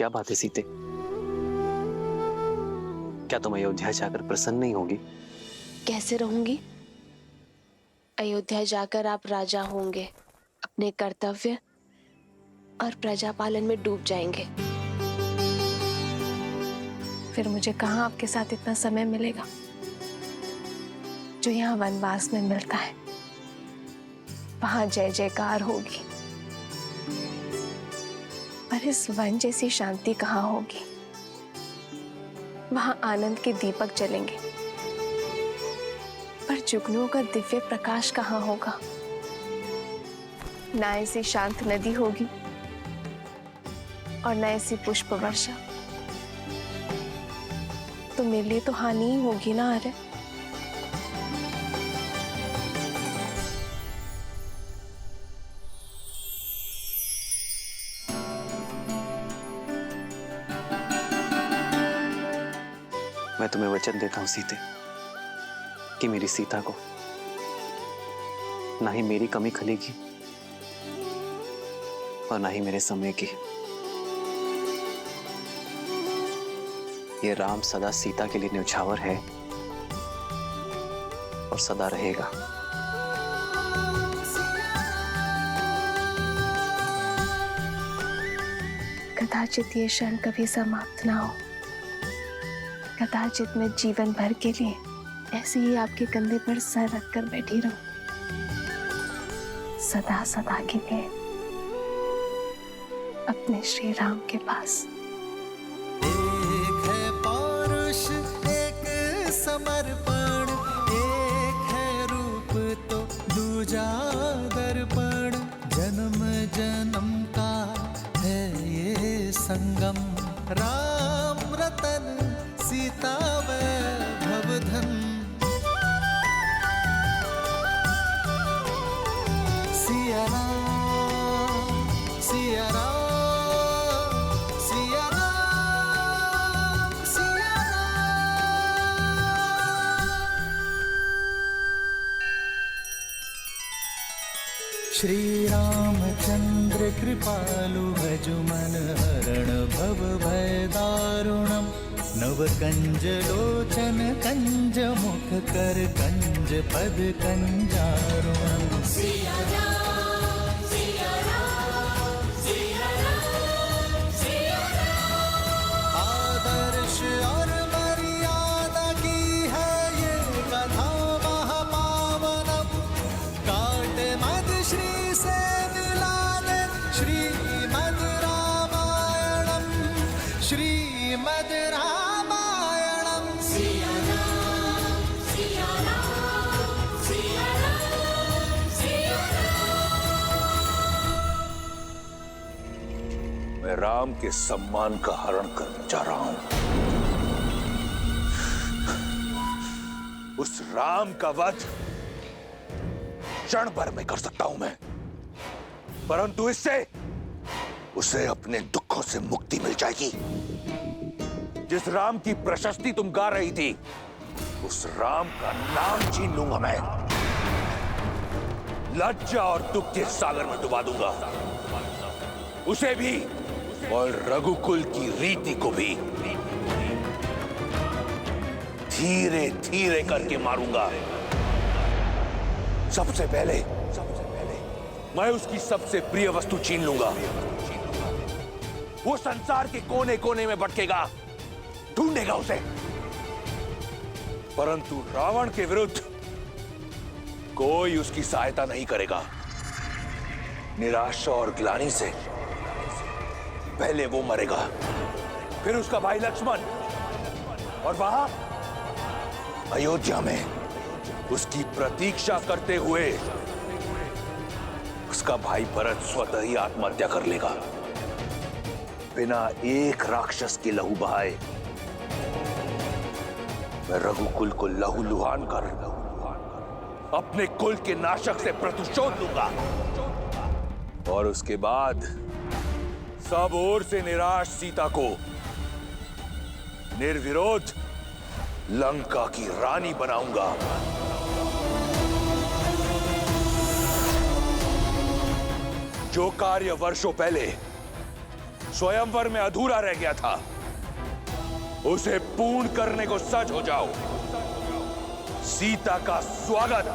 क्या बात है सीते? क्या तुम अयोध्या जाकर प्रसन्न नहीं होगी? कैसे रहूंगी? अयोध्या जाकर आप राजा होंगे, अपने कर्तव्य और प्रजा पालन में डूब जाएंगे। फिर मुझे कहाँ आपके साथ इतना समय मिलेगा जो यहाँ वनवास में मिलता है। वहां जय जयकार होगी, पर इस वन जैसी शांति कहाँ होगी। वहां आनंद के दीपक जलेंगे, पर जुगनुओं का दिव्य प्रकाश कहाँ होगा। ना ऐसी शांत नदी होगी और ना ऐसी पुष्प वर्षा। तो मेरे लिए तो हानि ही होगी ना। अरे मैं तुम्हें वचन देता हूं सीते कि मेरी सीता को ना ही मेरी कमी खलेगी और ना ही मेरे समय की। ये राम सदा सीता के लिए न्यौछावर है और सदा रहेगा। कदाचित ये क्षण कभी समाप्त ना हो। कदाचित मैं जीवन भर के लिए ऐसे ही आपके कंधे पर सर रखकर बैठी रहूं, सदा सदा के लिए अपने श्री राम के पास। एक है पौरुष, एक समर्पण, एक है रूप तो दूजा दर्पण। जन्म जन्म का है ये संगम, राम रतन सीता वैभव धन। सिया राम, सिया राम, सिया राम, सिया राम। श्री रामचंद्र कृपालु भजु मन हरण भव भय दारुणम। नव कंज लोचन कंज मुख कर कंज पद कंजारुणम। सिया राम, सिया राम, सिया राम, सिया राम। आदर्श और मर्यादा की है ये कथा महापावनम। काट मद श्री से मिला दे श्रीमद् रामायणम, श्रीमद् रामायणम। सिया राम, सिया राम, सिया राम, सिया राम। मैं राम के सम्मान का हरण करने जा रहा हूं। उस राम का वध क्षण भर में कर सकता हूं मैं, परंतु इससे उसे अपने दुखों से मुक्ति मिल जाएगी। जिस राम की प्रशस्ति तुम गा रही थी, उस राम का नाम छीन लूंगा मैं। लज्जा और दुख के सागर में डुबा दूंगा उसे भी और रघुकुल की रीति को भी। धीरे धीरे करके मारूंगा। सबसे पहले मैं उसकी सबसे प्रिय वस्तु छीन लूंगा। वो संसार के कोने कोने में भटकेगा, ढूंढेगा उसे, परंतु रावण के विरुद्ध कोई उसकी सहायता नहीं करेगा। निराशा और ग्लानि से पहले वो मरेगा, फिर उसका भाई लक्ष्मण, और वहां अयोध्या में उसकी प्रतीक्षा करते हुए उसका भाई भरत स्वतः ही आत्महत्या कर लेगा, बिना एक राक्षस के लहू बहाए। मैं रघुकुल को लहूलुहान कर अपने कुल के नाशक से प्रतिशोध लूंगा, और उसके बाद सब ओर से निराश सीता को निर्विरोध लंका की रानी बनाऊंगा। जो कार्य वर्षों पहले स्वयंवर में अधूरा रह गया था, उसे पूर्ण करने को सज हो जाओ। सीता का स्वागत।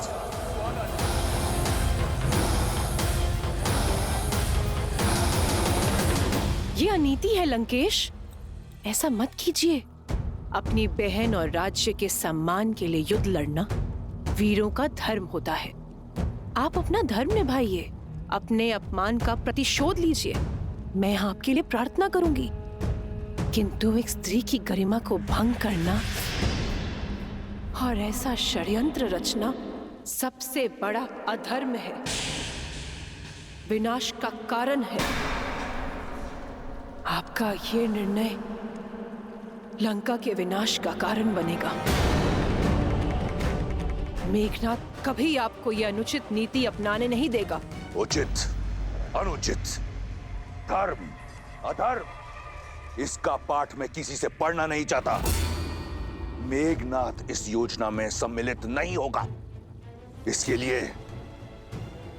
ये अनीति है लंकेश, ऐसा मत कीजिए। अपनी बहन और राज्य के सम्मान के लिए युद्ध लड़ना वीरों का धर्म होता है। आप अपना धर्म निभाइए, अपने अपमान का प्रतिशोध लीजिए। मैं आपके लिए प्रार्थना करूंगी, किंतु एक स्त्री की गरिमा को भंग करना और ऐसा षड्यंत्र रचना सबसे बड़ा अधर्म है, विनाश का कारण है। आपका ये निर्णय लंका के विनाश का कारण बनेगा। मेघनाथ कभी आपको यह अनुचित नीति अपनाने नहीं देगा। उचित, अनुचित, धर्म, अधर्म, इसका पाठ मैं किसी से पढ़ना नहीं चाहता। मेघनाथ इस योजना में सम्मिलित नहीं होगा। इसके लिए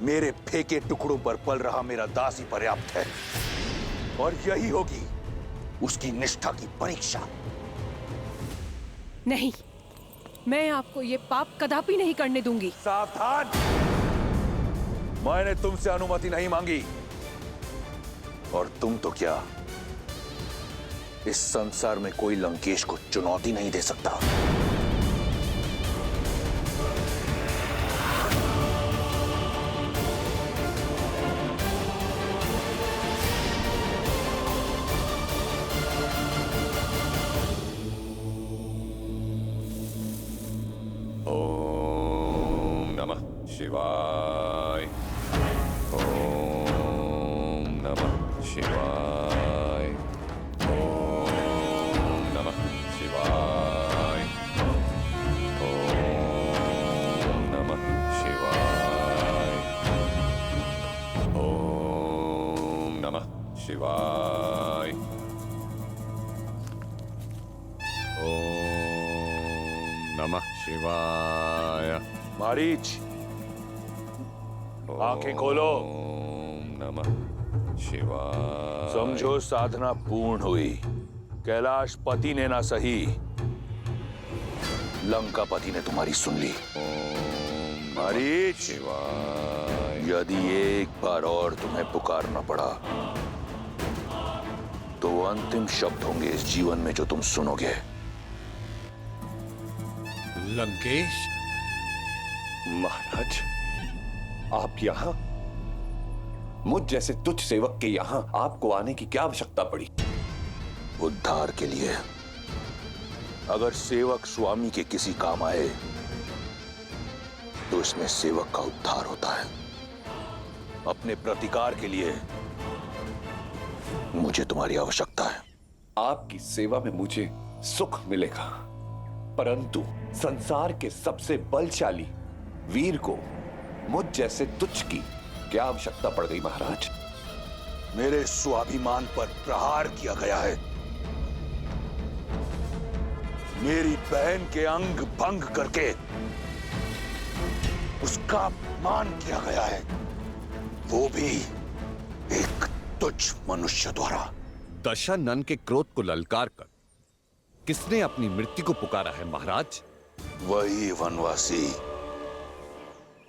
मेरे फेंके टुकड़ों पर पल रहा मेरा दास ही पर्याप्त है, और यही होगी उसकी निष्ठा की परीक्षा। नहीं, मैं आपको ये पाप कदापि नहीं करने दूंगी। सावधान! मैंने तुमसे अनुमति नहीं मांगी, और तुम तो क्या, इस संसार में कोई लंकेश को चुनौती नहीं दे सकता। शिवाय। ओम नमः शिवाय। ओम नमः शिवाय। ओम नमः शिवाय। ओम नमः शिवाय। ओम नमः शिवाय। मारीच, आंखें खोलो। ओम नमः शिवाय। समझो साधना पूर्ण हुई। कैलाश पति ने ना सही, लंका पति ने तुम्हारी सुन ली। ओम मारीच, शिवाय। यदि एक बार और तुम्हें पुकारना पड़ा तो वो अंतिम शब्द होंगे इस जीवन में जो तुम सुनोगे। लंकेश महाराज, आप यहाँ? मुझ जैसे तुच्छ सेवक के यहाँ आपको आने की क्या आवश्यकता पड़ी? उद्धार के लिए। अगर सेवक स्वामी के किसी काम आए तो इसमें सेवक का उद्धार होता है। अपने प्रतिकार के लिए मुझे तुम्हारी आवश्यकता है। आपकी सेवा में मुझे सुख मिलेगा, परंतु संसार के सबसे बलशाली वीर को मुझ जैसे तुच्छ की क्या आवश्यकता पड़ गई महाराज? मेरे स्वाभिमान पर प्रहार किया गया है। मेरी बहन के अंग भंग करके उसका अपमान किया गया है, वो भी एक तुच्छ मनुष्य द्वारा। दशानन के क्रोध को ललकार कर किसने अपनी मृत्यु को पुकारा है महाराज? वही वनवासी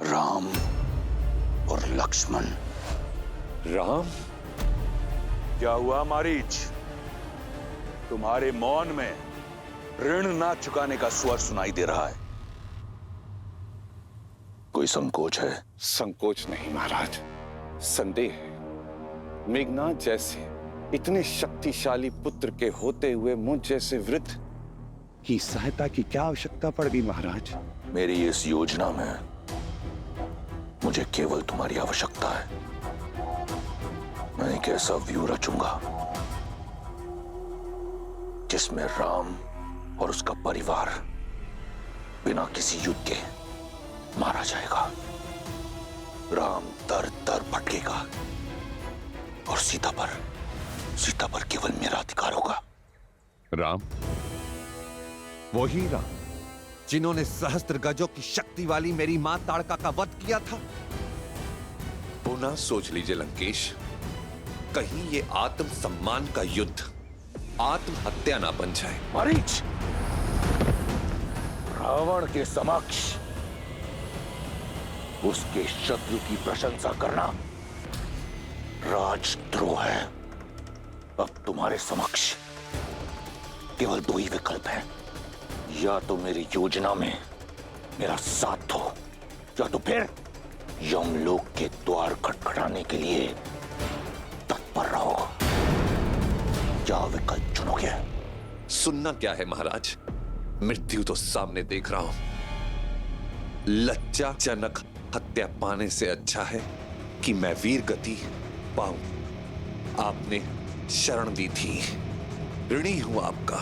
राम और लक्ष्मण। राम? क्या हुआ मारीच? तुम्हारे मौन में ऋण ना चुकाने का स्वर सुनाई दे रहा है। कोई संकोच है? संकोच नहीं महाराज, संदेह है। मेघनाथ जैसे इतने शक्तिशाली पुत्र के होते हुए मुझ जैसे वृद्ध की सहायता की क्या आवश्यकता पड़ गई महाराज? मेरी इस योजना में मुझे केवल तुम्हारी आवश्यकता है। मैं एक ऐसा व्यू रचूंगा जिसमें राम और उसका परिवार बिना किसी युद्ध के मारा जाएगा। राम दर दर भटकेगा और सीता पर केवल मेरा अधिकार होगा। राम, वही राम जिन्होंने सहस्त्र गजों की शक्ति वाली मेरी मां ताड़का का वध किया था। पुनः सोच लीजिए लंकेश, कहीं ये आत्मसम्मान का युद्ध आत्महत्या ना बन जाए। मरीच, रावण के समक्ष उसके शत्रु की प्रशंसा करना राजद्रोह है। अब तुम्हारे समक्ष केवल दो ही विकल्प हैं, या तो मेरी योजना में मेरा साथ दो, या तो फिर यमलोक के द्वार खटखटाने के लिए तत्पर रहो। क्या विकल्प चुनोगे? सुनना क्या है महाराज, मृत्यु तो सामने देख रहा हूं। लज्जाजनक हत्या पाने से अच्छा है कि मैं वीर गति पाऊं। आपने शरण दी थी, ऋणी हूं आपका,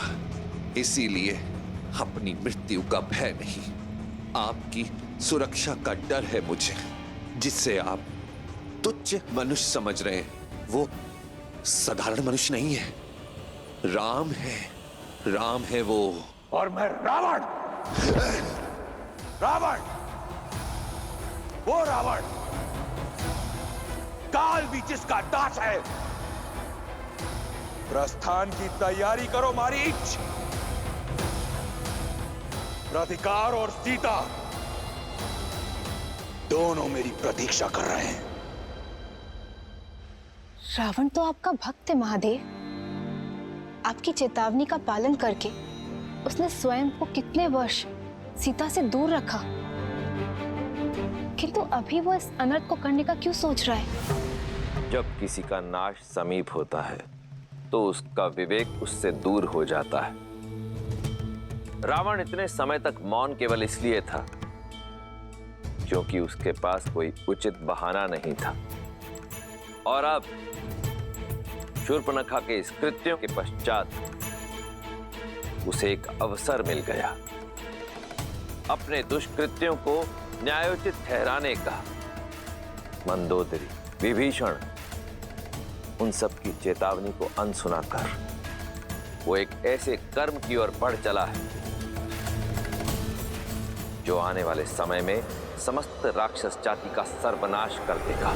इसीलिए अपनी मृत्यु का भय नहीं, आपकी सुरक्षा का डर है मुझे, जिससे आप तुच्छ मनुष्य समझ रहे हैं। वो साधारण मनुष्य नहीं है, राम है, राम है वो। और मैं रावण, रावण, वो रावण, काल भी जिसका दास है। प्रस्थान की तैयारी करो मारीच। राधिकार और सीता दोनों मेरी प्रतीक्षा कर रहे हैं। रावण तो आपका भक्त है महादेव। आपकी चेतावनी का पालन करके उसने स्वयं को कितने वर्ष सीता से दूर रखा, किंतु अभी वो इस अनर्थ को करने का क्यों सोच रहा है? जब किसी का नाश समीप होता है तो उसका विवेक उससे दूर हो जाता है। रावण इतने समय तक मौन केवल इसलिए था क्योंकि उसके पास कोई उचित बहाना नहीं था, और अब शूर्पणखा के इस कृत्यों के पश्चात उसे एक अवसर मिल गया अपने दुष्कृत्यों को न्यायोचित ठहराने का। मंदोदरी, विभीषण, उन सब की चेतावनी को अनसुना कर वो एक ऐसे कर्म की ओर बढ़ चला है जो आने वाले समय में समस्त राक्षस जाति का सर्वनाश कर देगा।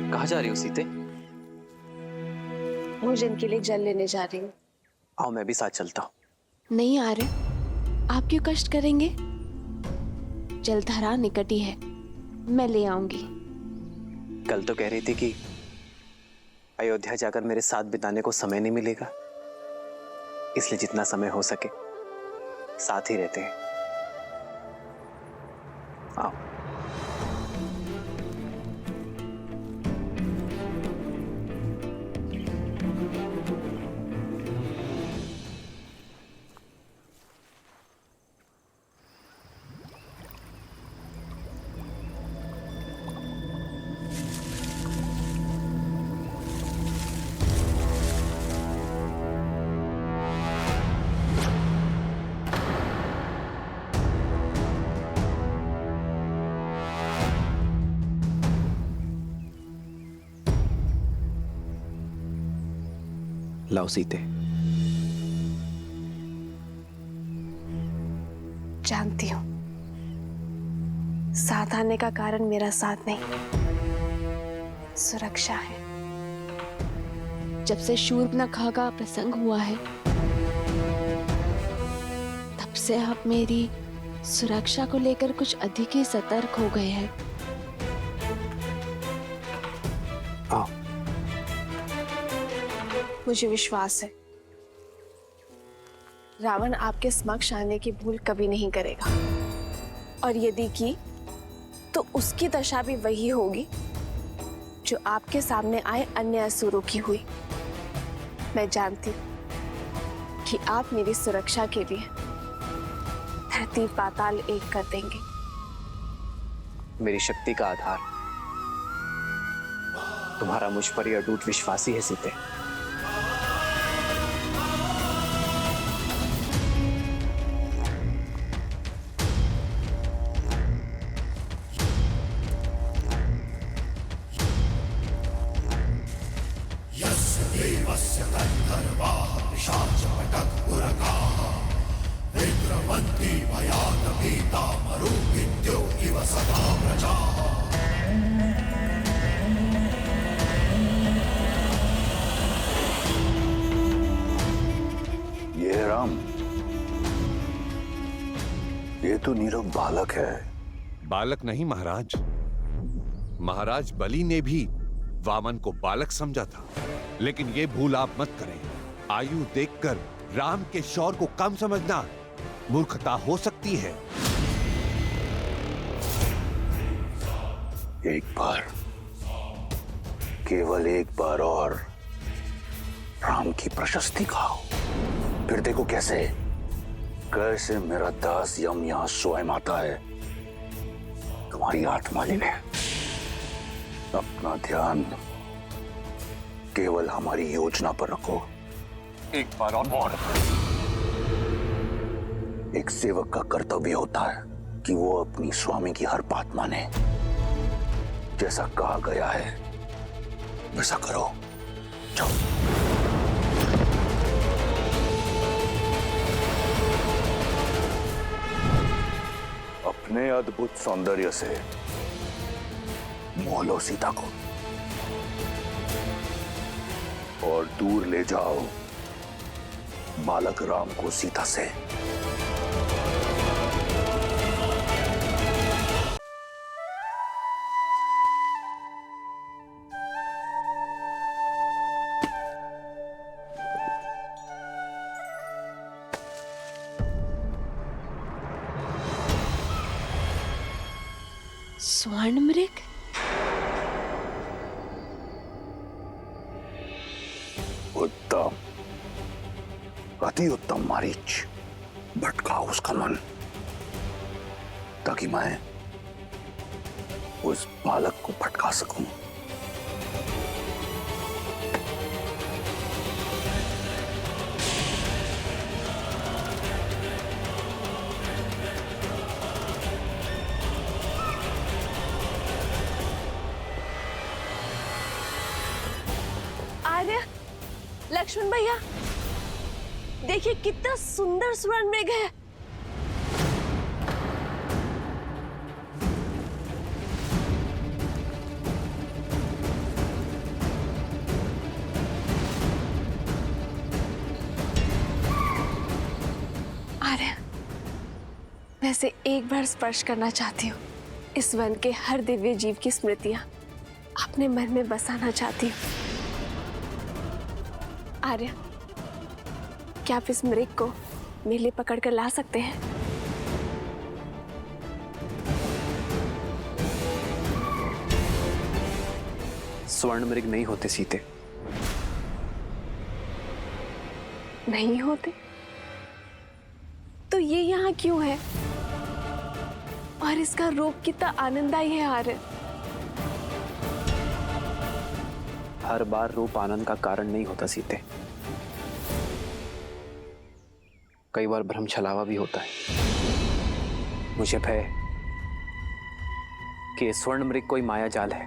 कहाँ जा रही हो सीते? मुझे इनके लिए जल लेने जा रही हूँ। आओ मैं भी साथ चलता हूँ। नहीं आ रहे, आप क्यों कष्ट करेंगे? जलधारा निकट ही है, मैं ले आऊंगी। कल तो कह रही थी कि अयोध्या जाकर मेरे साथ बिताने को समय नहीं मिलेगा, इसलिए जितना समय हो सके साथ ही रहते हैं। आओ। लाओ सीते। जानती हूँ साथ आने का कारण मेरा साथ नहीं, सुरक्षा है। जब से शूर्पणखा का प्रसंग हुआ है तब से आप मेरी सुरक्षा को लेकर कुछ अधिक ही सतर्क हो गए हैं। मुझे विश्वास है रावण आपके समक्ष आने की भूल कभी नहीं करेगा, और यदि की तो उसकी दशा भी वही होगी जो आपके सामने आए अन्य असुरों की हुई। मैं जानती हूं कि आप मेरी सुरक्षा के लिए धरती पाताल एक कर देंगे। मेरी शक्ति का आधार तुम्हारा मुझ पर यह अटूट विश्वास ही है सीते। ये राम, ये तो नीरव बालक है। बालक नहीं महाराज, महाराज बलि ने भी वामन को बालक समझा था। लेकिन ये भूल आप मत करें, आयु देखकर राम के शौर्य को कम समझना मूर्खता हो सकती है। एक बार, केवल एक बार और राम की प्रशस्ति खाओ, फिर देखो कैसे कैसे मेरा दास यम यहां स्वयं आता है। तुम्हारी आत्मा लेने अपना ध्यान केवल हमारी योजना पर रखो। एक बार और एक सेवक का कर्तव्य होता है कि वो अपनी स्वामी की हर बात माने। जैसा कहा गया है वैसा करो। जाओ। अपने अद्भुत सौंदर्य से मोह लो सीता को और दूर ले जाओ बालक राम को सीता से। स्वर्ण मृग? उत्तम, अति उत्तम मारीच। भटकाओ उसका मन ताकि मैं उस बालक को भटका सकूं। आर्य, लक्ष्मण भैया, देखिए कितना सुंदर स्वर्ण मृग है। आर्य, वैसे एक बार स्पर्श करना चाहती हूँ। इस वन के हर दिव्य जीव की स्मृतियां अपने मन में बसाना चाहती हूँ। आर्य, क्या आप इस मृग को मेरे लिए पकड़ कर ला सकते हैं? स्वर्ण मृग नहीं होते सीते। नहीं होते? तो ये यहाँ क्यों है? और इसका रूप कितना आनंददायी है आर्य। हर बार रूप आनंद का कारण नहीं होता सीते, कई बार भ्रम छलावा भी होता है। मुझे भय कि ये स्वर्ण मृग कोई माया जाल है।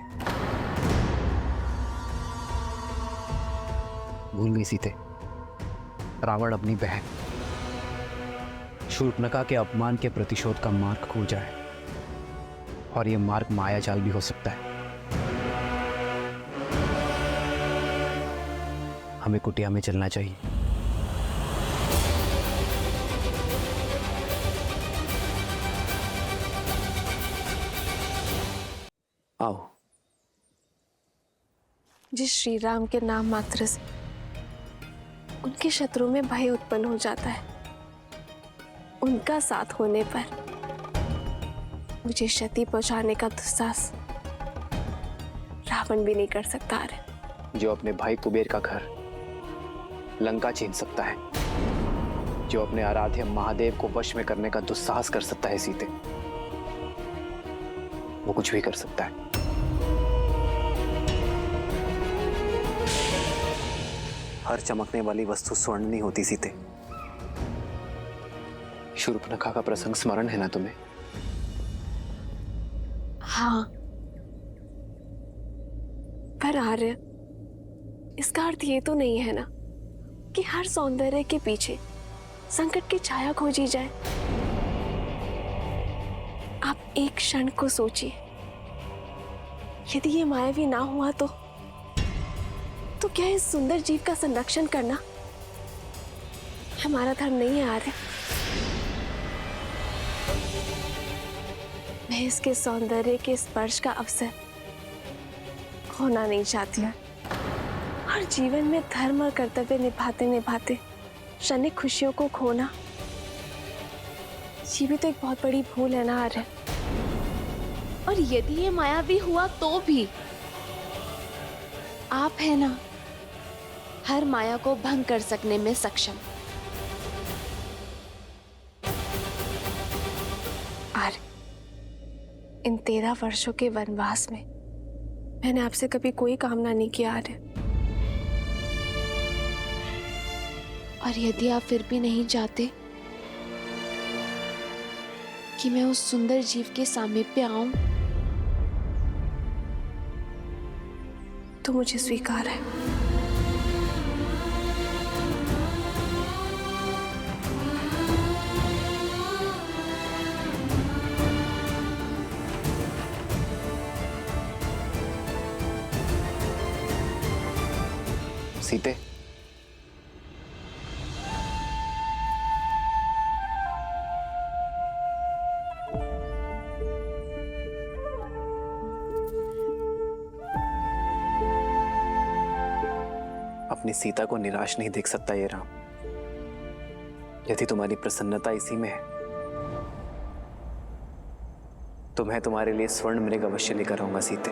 भूल गई सीते, रावण अपनी बहन शूर्पणखा के अपमान के प्रतिशोध का मार्ग खोजा है, और यह मार्ग माया जाल भी हो सकता है। हमें कुटिया में चलना चाहिए। आओ। जिस श्री राम के नाम मात्र से उनके शत्रु में भय उत्पन्न हो जाता है, उनका साथ होने पर मुझे क्षति पहुंचाने का दुस्साहस रावण भी नहीं कर सकता है। जो अपने भाई कुबेर का घर लंका छीन सकता है, जो अपने आराध्य महादेव को वश में करने का दुस्साहस कर सकता है सीते, वो कुछ भी कर सकता है। हर चमकने वाली वस्तु स्वर्ण नहीं होती सीते। शूर्पणखा का प्रसंग स्मरण है ना तुम्हें? हाँ, पर आर्य, इसका अर्थ ये तो नहीं है ना कि हर सौंदर्य के पीछे संकट की छाया खोजी जाए। आप एक क्षण को सोचिए, यदि ये मायावी ना हुआ तो क्या इस सुंदर जीव का संरक्षण करना हमारा धर्म नहीं है आर्य? मैं इसके सौंदर्य के स्पर्श का अवसर खोना नहीं चाहती हूँ। हर जीवन में धर्म और कर्तव्य निभाते निभाते क्षणिक खुशियों को खोना, ये भी तो एक बहुत बड़ी भूल है ना आर्य। और यदि ये मायावी हुआ तो भी आप है ना हर माया को भंग कर सकने में सक्षम। आर्य, इन 13 वर्षों के वनवास में मैंने आपसे कभी कोई कामना नहीं किया आर्य। और यदि आप फिर भी नहीं चाहते कि मैं उस सुंदर जीव के सामीप्य आऊं, तो मुझे स्वीकार है। सीते, अपनी सीता को निराश नहीं देख सकता ये राम। यदि तुम्हारी प्रसन्नता इसी में है तो मैं तुम्हारे लिए स्वर्ण मृग अवश्य लेकर आऊंगा सीते।